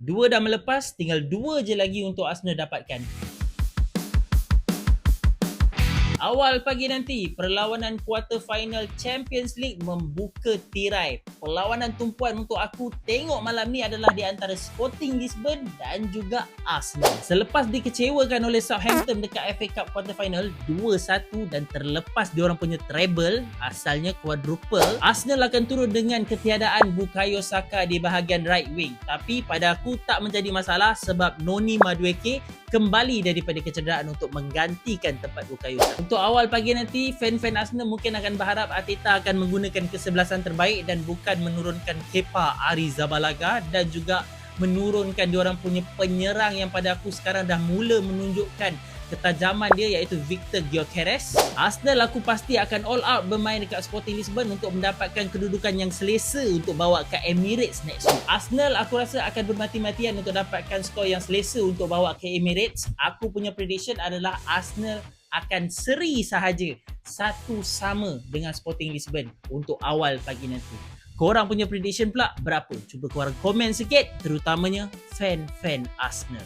Dua dah melepas, tinggal dua je lagi untuk Arsenal dapatkan. Awal pagi nanti, perlawanan quarter final Champions League membuka tirai. Perlawanan tumpuan untuk aku tengok malam ni adalah di antara Sporting Lisbon dan juga Arsenal. Selepas dikecewakan oleh Southampton dekat FA Cup quarter final 2-1 dan terlepas diorang punya treble, asalnya quadruple, Arsenal akan turun dengan ketiadaan Bukayo Saka di bahagian right wing. Tapi pada aku tak menjadi masalah sebab Noni Madueke kembali daripada kecederaan untuk menggantikan tempat Bukayo Saka. Untuk awal pagi nanti, fan-fan Arsenal mungkin akan berharap Arteta akan menggunakan kesebelasan terbaik dan bukan menurunkan Kepa Arrizabalaga dan juga menurunkan diorang punya penyerang yang pada aku sekarang dah mula menunjukkan ketajaman dia, iaitu Victor Gyökeres. Arsenal aku pasti akan all out bermain dekat Sporting Lisbon untuk mendapatkan kedudukan yang selesa untuk bawa ke Emirates next week. Arsenal aku rasa akan bermati-matian untuk dapatkan skor yang selesa untuk bawa ke Emirates. Aku punya prediction adalah Arsenal akan seri sahaja 1-1 dengan Sporting Lisbon untuk awal pagi nanti. Korang punya prediction pula berapa? Cuba korang komen sikit, terutamanya fan-fan Arsenal.